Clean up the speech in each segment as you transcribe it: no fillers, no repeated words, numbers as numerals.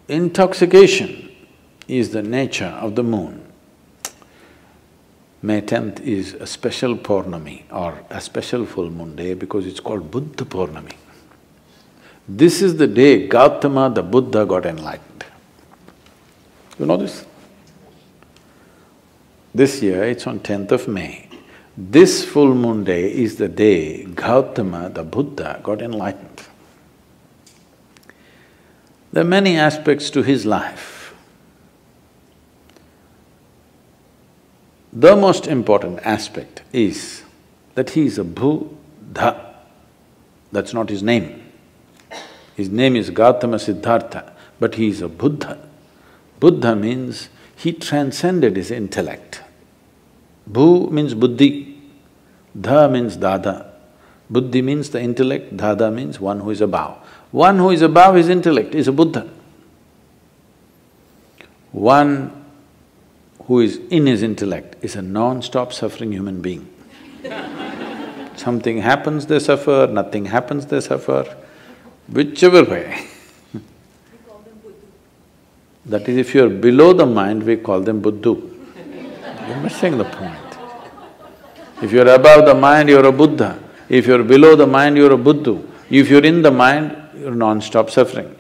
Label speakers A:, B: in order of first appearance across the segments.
A: Intoxication is the nature of the moon. May 10th is a special Purnima or a special full moon day because it's called Buddha Purnima. This is the day Gautama the Buddha got enlightened. You know this? This year it's on 10th of May. This full moon day is the day Gautama the Buddha got enlightened. There are many aspects to his life. The most important aspect is that he is a Buddha. That's not his name. His name is Gautama Siddhartha, but he is a Buddha. Buddha means he transcended his intellect. Bhu means buddhi, dha means dada. Buddhi means the intellect, dada means one who is above. One who is above his intellect is a Buddha. One who is in his intellect is a non-stop suffering human being. Something happens, they suffer, nothing happens, they suffer, whichever way. That is, if you're below the mind, we call them Buddhu. You're missing the point. If you're above the mind, you're a Buddha. If you're below the mind, you're a Buddhu. If you're in the mind, you're non-stop suffering.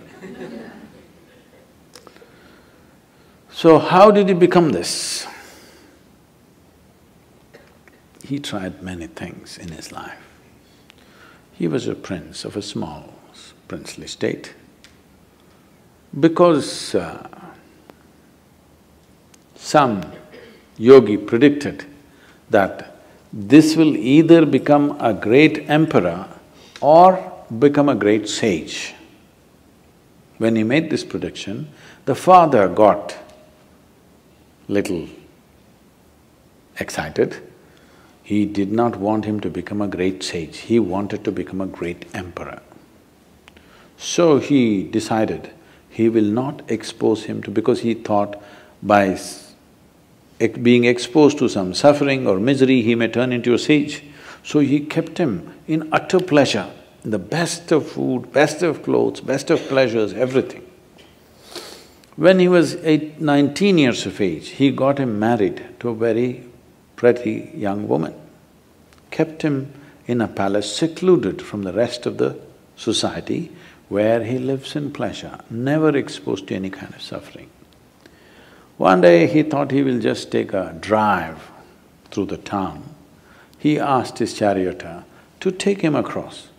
A: So how did he become this? He tried many things in his life. He was a prince of a small princely state. Because some yogi predicted that this will either become a great emperor or become a great sage. When he made this prediction, the father got little excited. He did not want him to become a great sage, he wanted to become a great emperor. So he decided he will not expose him to… because he thought by being exposed to some suffering or misery, he may turn into a sage. So he kept him in utter pleasure, the best of food, best of clothes, best of pleasures, everything. When he was 19 years of age, he got him married to a very pretty young woman, kept him in a palace secluded from the rest of the society where he lives in pleasure, never exposed to any kind of suffering. One day he thought he will just take a drive through the town. He asked his charioteer to take him across.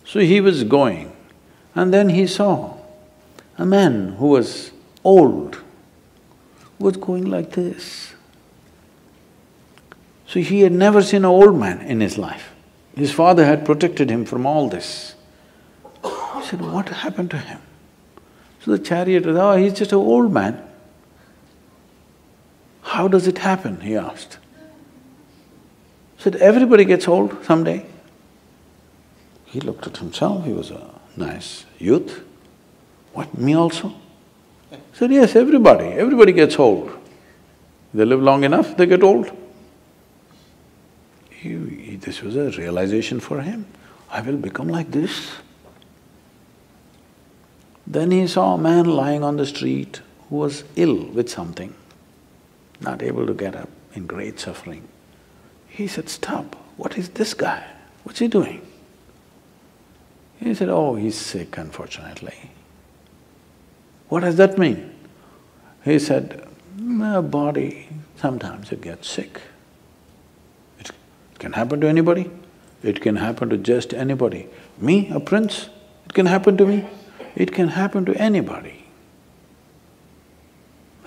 A: So he was going, and then he saw a man who was old, was going like this. So he had never seen an old man in his life. His father had protected him from all this. He said, what happened to him? So the charioteer, oh, he's just an old man. How does it happen? He asked. He said, everybody gets old someday. He looked at himself, he was a nice youth. What, me also? He said, yes, everybody gets old. They live long enough, they get old. This was a realization for him, I will become like this. Then he saw a man lying on the street who was ill with something, not able to get up, in great suffering. He said, stop, what is this guy? What's he doing? He said, oh, he's sick, unfortunately. What does that mean? He said, my body, sometimes it gets sick. It can happen to anybody, it can happen to just anybody. Me, a prince, it can happen to me, it can happen to anybody.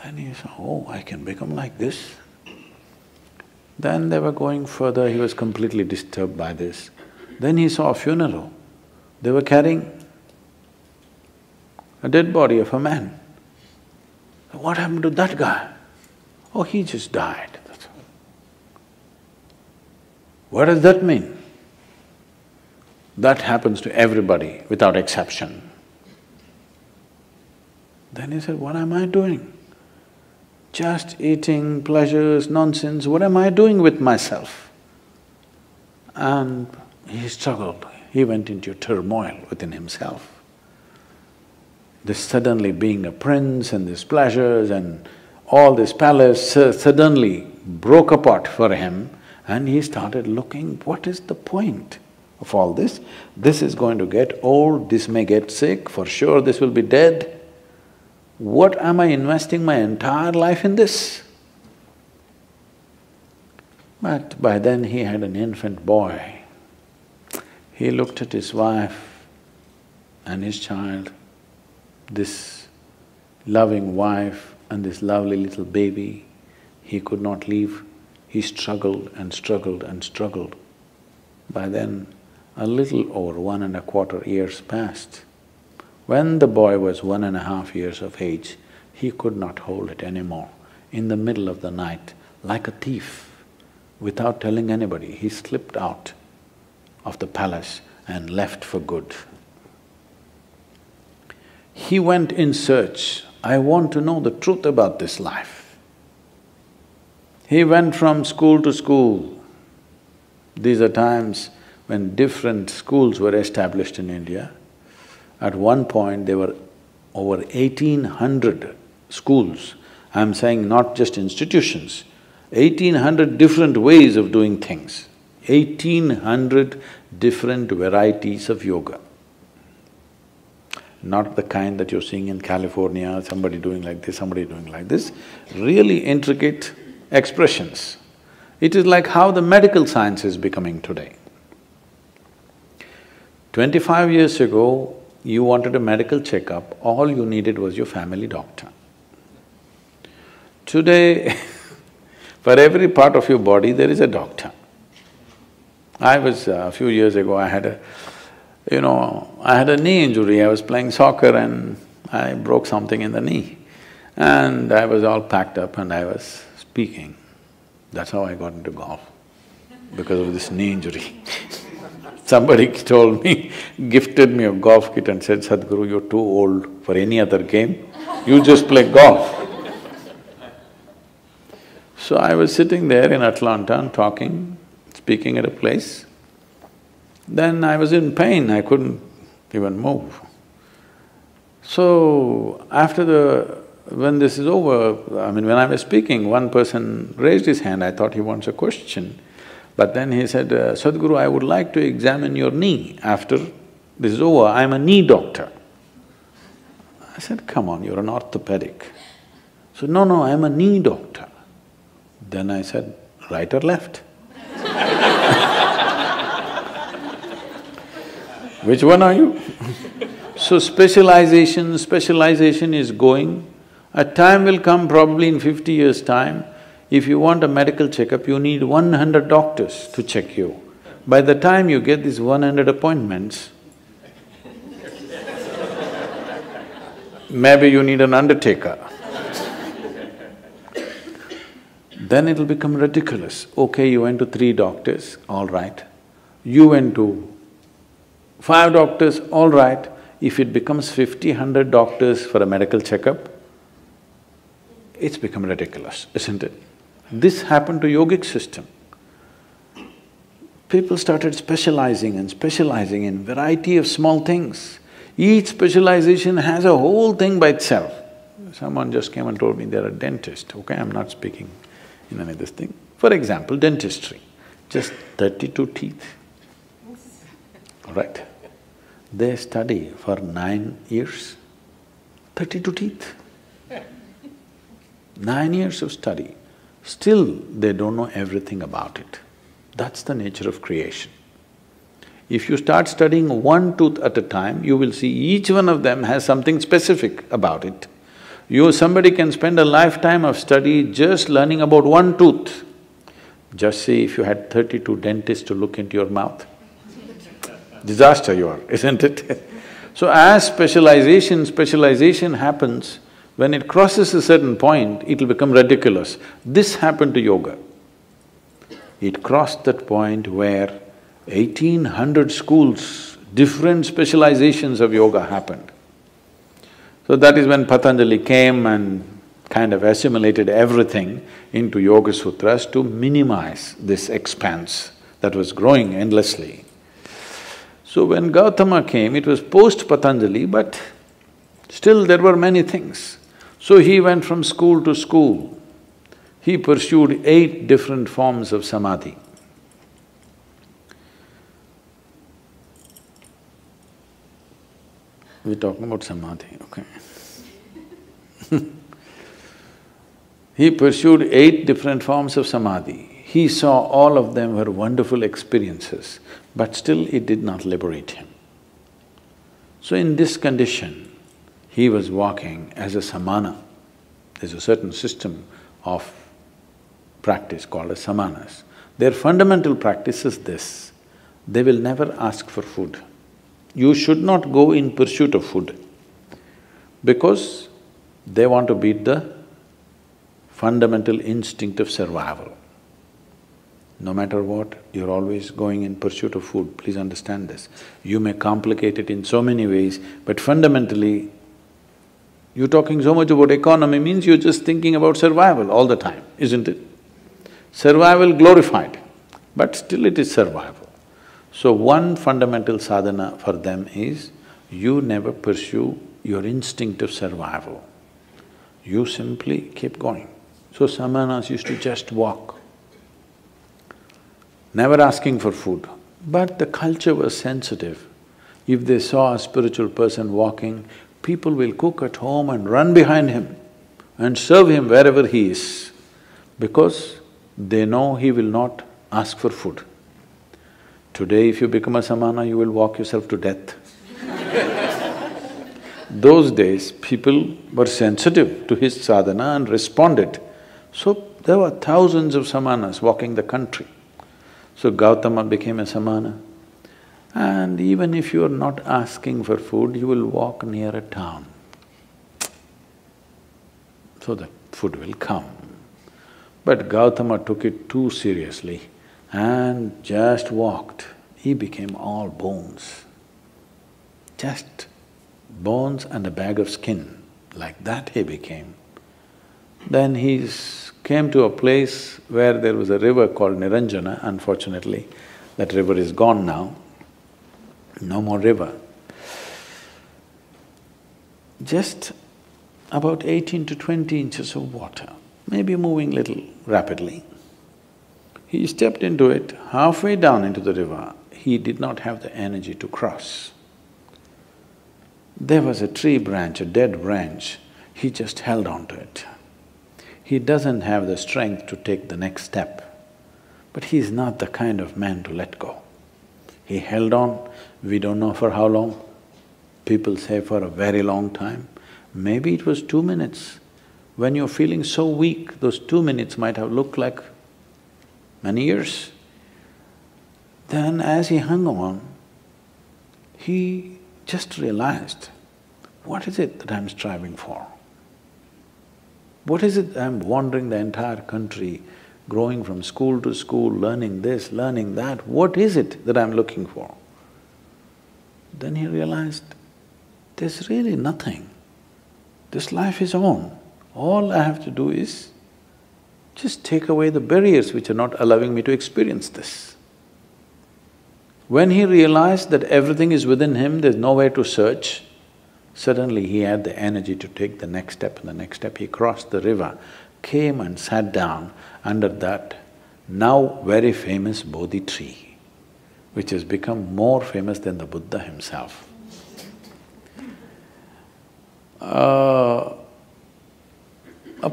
A: Then he said, oh, I can become like this. Then they were going further, he was completely disturbed by this. Then he saw a funeral. They were carrying a dead body of a man. What happened to that guy? Oh, he just died, that's all. What does that mean? That happens to everybody without exception. Then he said, what am I doing? Just eating, pleasures, nonsense, what am I doing with myself? And he struggled, he went into turmoil within himself. this suddenly being a prince and these pleasures and all this palace suddenly broke apart for him, and he started looking, what is the point of all this? This is going to get old, this may get sick, for sure this will be dead. What am I investing my entire life in this? But by then he had an infant boy. He looked at his wife and his child, this loving wife and this lovely little baby. He could not leave. He struggled and struggled and struggled. By then, a little over 1.25 years passed. When the boy was 1.5 years of age, he could not hold it anymore. In the middle of the night, like a thief, without telling anybody, he slipped out of the palace and left for good. He went in search, I want to know the truth about this life. He went from school to school. These are times when different schools were established in India. At one point, there were over 1,800 schools. I'm saying not just institutions, 1,800 different ways of doing things, 1,800 different varieties of yoga. Not the kind that you're seeing in California, somebody doing like this, somebody doing like this, really intricate expressions. It is like how the medical science is becoming today. 25 years ago, you wanted a medical checkup, all you needed was your family doctor. Today, for every part of your body, there is a doctor. A few years ago, I had a knee injury. I was playing soccer and I broke something in the knee. And I was all packed up and I was speaking. That's how I got into golf, because of this knee injury. Somebody told me, gifted me a golf kit and said, Sadhguru, you're too old for any other game, you just play golf. So I was sitting there in Atlanta and talking, speaking at a place. Then I was in pain, I couldn't even move. So when this is over, when I was speaking, one person raised his hand, I thought he wants a question. But then he said, Sadhguru, I would like to examine your knee after this is over, I'm a knee doctor. I said, come on, you're an orthopedic. So, no, I'm a knee doctor. Then I said, right or left? Which one are you? So specialization is going. A time will come, probably in 50 years' time, if you want a medical checkup, you need 100 doctors to check you. By the time you get these 100 appointments, maybe you need an undertaker. Then it'll become ridiculous. Okay, you went to 3 doctors, all right. You went to 5 doctors, all right. If it becomes 50, 100 doctors for a medical checkup, it's become ridiculous, isn't it? This happened to yogic system. People started specializing and specializing in variety of small things. Each specialization has a whole thing by itself. Someone just came and told me they're a dentist, okay, I'm not speaking in any of this thing. For example, dentistry, just 32 teeth, all right? They study for 9 years, 32 teeth. 9 years of study, still they don't know everything about it. That's the nature of creation. If you start studying one tooth at a time, you will see each one of them has something specific about it. Somebody can spend a lifetime of study just learning about one tooth. Just see if you had 32 dentists to look into your mouth. Disaster you are, isn't it? So as specialization happens, when it crosses a certain point, it'll become ridiculous. This happened to yoga. It crossed that point where 1,800 schools, different specializations of yoga happened. So that is when Patanjali came and kind of assimilated everything into Yoga Sutras to minimize this expanse that was growing endlessly. So when Gautama came, it was post-Patanjali, but Still there were many things. So he went from school to school. He pursued 8 different forms of samadhi. We're talking about samadhi, okay. He pursued 8 different forms of samadhi. He saw all of them were wonderful experiences, but still it did not liberate him. So in this condition, he was walking as a samana. There's a certain system of practice called as samanas. Their fundamental practice is this: they will never ask for food. You should not go in pursuit of food because they want to beat the fundamental instinct of survival. No matter what, you're always going in pursuit of food, please understand this. You may complicate it in so many ways, but fundamentally, you're talking so much about economy means you're just thinking about survival all the time, isn't it? Survival glorified, but still it is survival. So one fundamental sadhana for them is, you never pursue your instinct of survival. You simply keep going. So samanas used to just walk, never asking for food. But the culture was sensitive. If they saw a spiritual person walking, people will cook at home and run behind him and serve him wherever he is, because they know he will not ask for food. Today if you become a samana, you will walk yourself to death. Those days, people were sensitive to his sadhana and responded. So there were thousands of samanas walking the country. So Gautama became a samana. And even if you are not asking for food, you will walk near a town. So the food will come. But Gautama took it too seriously and just walked. He became all bones. Just bones and a bag of skin, like that he became. Then he came to a place where there was a river called Niranjana. Unfortunately, that river is gone now, no more river. Just about 18 to 20 inches of water, maybe moving little rapidly. He stepped into it, halfway down into the river, he did not have the energy to cross. There was a tree branch, a dead branch, he just held on to it. He doesn't have the strength to take the next step, but he's not the kind of man to let go. He held on, we don't know for how long, people say for a very long time. Maybe it was 2 minutes. When you're feeling so weak, those 2 minutes might have looked like many years. Then as he hung on, he just realized, what is it that I'm striving for? What is it I'm wandering the entire country, growing from school to school, learning this, learning that, what is it that I'm looking for? Then he realized, there's really nothing. This life is on. All I have to do is just take away the barriers which are not allowing me to experience this. When he realized that everything is within him, there's nowhere to search, suddenly he had the energy to take the next step and the next step. He crossed the river, came and sat down under that now very famous Bodhi tree, which has become more famous than the Buddha himself. A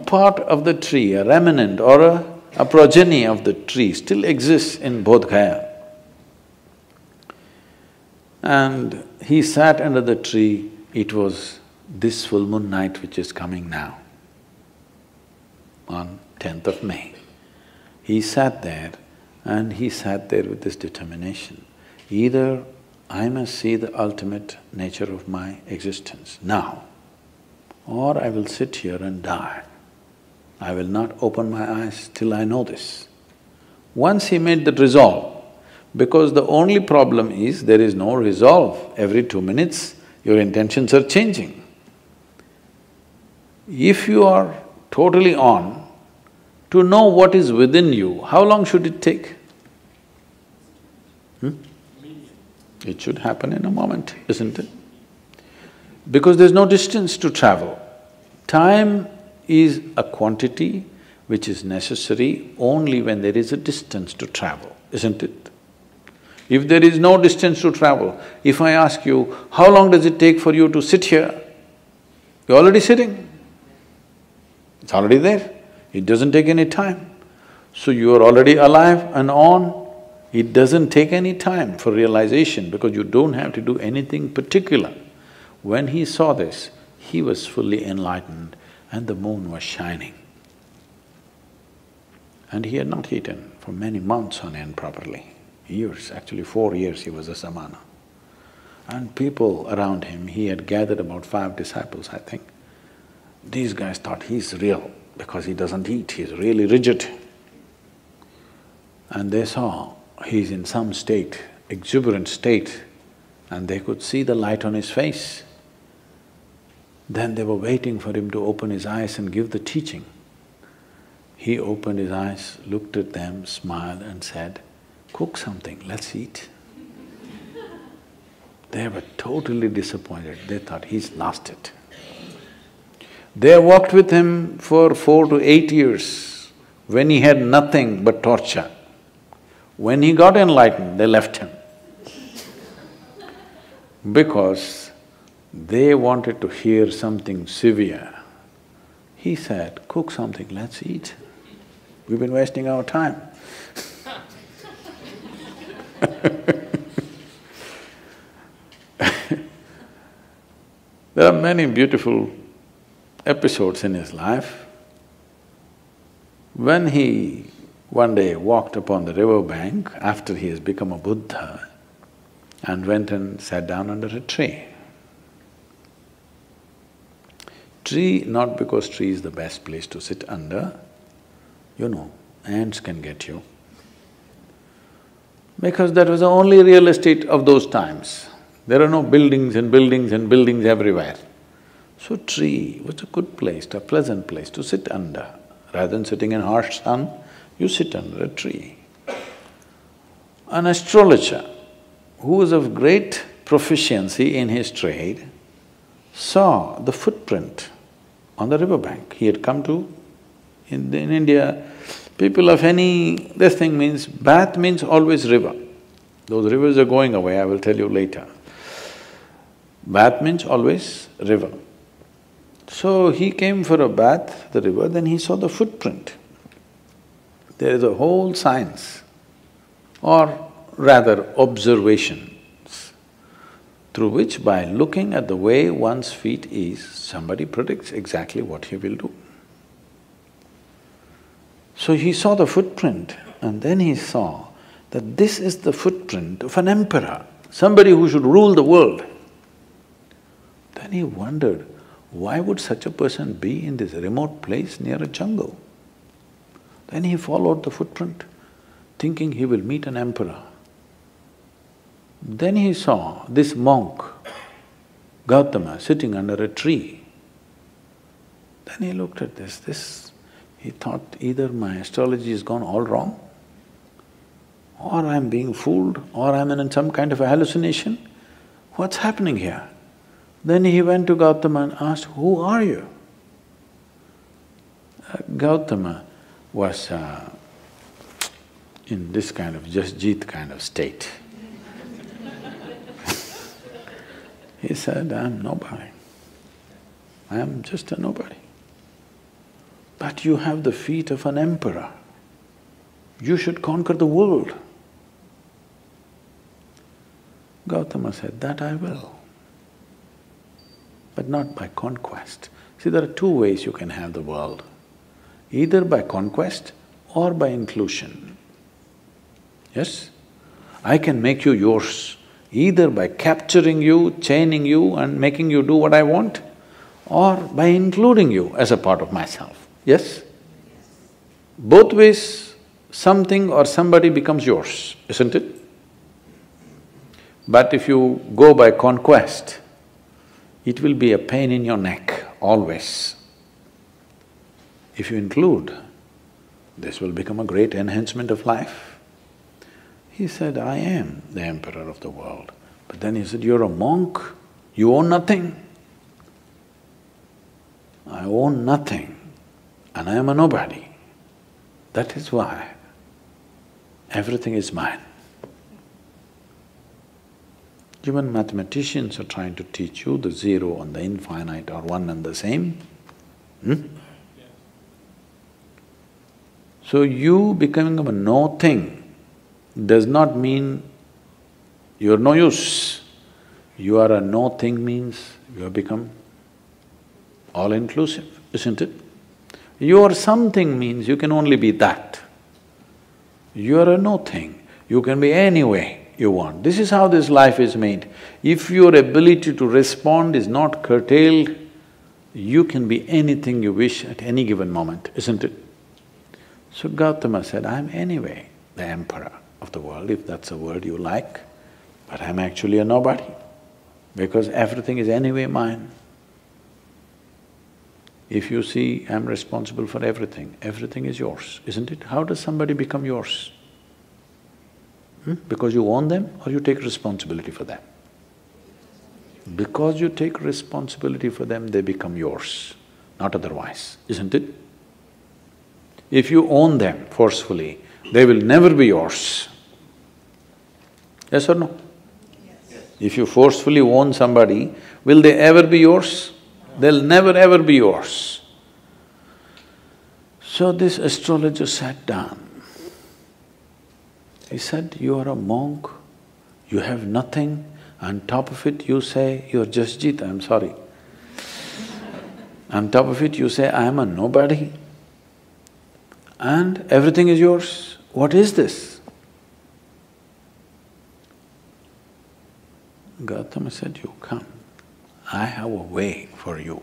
A: part of the tree, a remnant or a progeny of the tree still exists in Bodh Gaya. And he sat under the tree. It was this full moon night which is coming now, on 10th of May. He sat there and he sat there with this determination. Either I must see the ultimate nature of my existence now, or I will sit here and die. I will not open my eyes till I know this. Once he made that resolve, because the only problem is there is no resolve. Every 2 minutes, your intentions are changing. If you are totally on, to know what is within you, how long should it take? It should happen in a moment, isn't it? because there's no distance to travel. Time is a quantity which is necessary only when there is a distance to travel, isn't it? If there is no distance to travel, if I ask you, how long does it take for you to sit here? You're already sitting. It's already there. It doesn't take any time. So you are already alive and on. It doesn't take any time for realization because you don't have to do anything particular. When he saw this, he was fully enlightened and the moon was shining. And he had not eaten for many months on end properly, years, actually 4 years he was a samana. And people around him, he had gathered about 5 disciples, I think. These guys thought he's real because he doesn't eat, he's really rigid. And they saw he's in some state, exuberant state, and they could see the light on his face. Then they were waiting for him to open his eyes and give the teaching. He opened his eyes, looked at them, smiled and said, "Cook something, let's eat." They were totally disappointed, they thought he's lost it. They walked with him for 4 to 8 years when he had nothing but torture. When he got enlightened, they left him because they wanted to hear something severe. He said, "Cook something, let's eat. We've been wasting our time." There are many beautiful episodes in his life. When he one day walked upon the river bank after he has become a Buddha and went and sat down under a tree. Tree, not because tree is the best place to sit under, you know, ants can get you. Because that was the only real estate of those times. There are no buildings and buildings and buildings everywhere. So tree was a good place, a pleasant place to sit under. Rather than sitting in harsh sun, you sit under a tree. An astrologer who was of great proficiency in his trade saw the footprint on the riverbank. He had come to… In India, people of any… this thing means… bath means always river. Those rivers are going away, I will tell you later. Bath means always river. So he came for a bath at the river, then he saw the footprint. There is a whole science, or rather observations, through which by looking at the way one's feet is, somebody predicts exactly what he will do. So he saw the footprint and then he saw that this is the footprint of an emperor, somebody who should rule the world. Then he wondered, why would such a person be in this remote place near a jungle? Then he followed the footprint, thinking he will meet an emperor. Then he saw this monk, Gautama, sitting under a tree. Then he looked at this, he thought either my astrology has gone all wrong, or I'm being fooled, or I'm in some kind of a hallucination. What's happening here? Then he went to Gautama and asked, "Who are you?" Gautama was in this kind of Jasjeet kind of state. He said, "I'm nobody. I am just a nobody. But you have the feet of an emperor. You should conquer the world." Gautama said, "That I will, but not by conquest." See, there are two ways you can have the world, either by conquest or by inclusion. Yes? I can make you yours, either by capturing you, chaining you and making you do what I want, or by including you as a part of myself. Yes? Both ways, something or somebody becomes yours, isn't it? But if you go by conquest, it will be a pain in your neck, always. If you include, this will become a great enhancement of life. He said, "I am the emperor of the world." But then he said, "You're a monk, you own nothing. I own nothing and I am a nobody. That is why everything is mine. Even mathematicians are trying to teach you the zero and the infinite are one and the same. So you becoming a no thing does not mean you're no use. You are a no thing means you have become all-inclusive, isn't it? You are something means you can only be that. You are a no thing, you can be any way you want. This is how this life is made. If your ability to respond is not curtailed, you can be anything you wish at any given moment, isn't it? So Gautama said, I'm anyway the emperor of the world, if that's a word you like, but I'm actually a nobody, because everything is anyway mine. If you see I'm responsible for everything, everything is yours, isn't it? How does somebody become yours? Because you own them or you take responsibility for them? Because you take responsibility for them, they become yours, not otherwise, isn't it? If you own them forcefully, they will never be yours. Yes or no? Yes. If you forcefully own somebody, will they ever be yours? They'll never ever be yours. So this astrologer sat down. He said, you are a monk, you have nothing, on top of it you say, you're Jasjit, I'm sorry. On top of it you say, I am a nobody and everything is yours. What is this? Gautama said, you come, I have a way for you.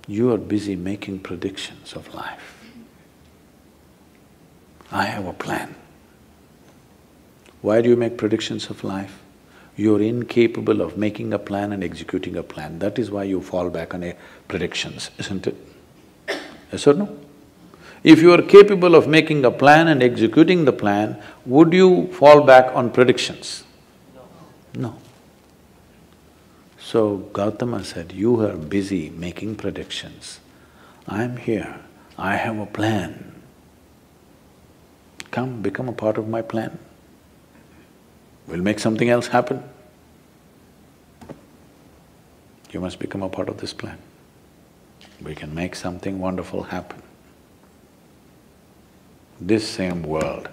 A: You are busy making predictions of life. I have a plan. Why do you make predictions of life? You're incapable of making a plan and executing a plan. That is why you fall back on predictions, isn't it? Yes or no? If you are capable of making a plan and executing the plan, would you fall back on predictions? No. So Gautama said, you are busy making predictions. I'm here, I have a plan. Come, become a part of my plan. We'll make something else happen. You must become a part of this plan. We can make something wonderful happen. This same world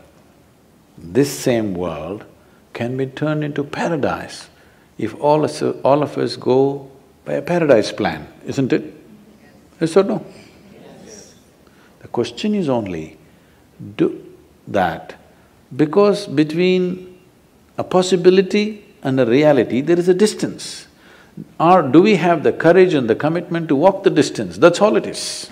A: can be turned into paradise if all of us go by a paradise plan, isn't it? Yes or no? Yes. The question is only, do that, because between a possibility and a reality, there is a distance. Or do we have the courage and the commitment to walk the distance? That's all it is.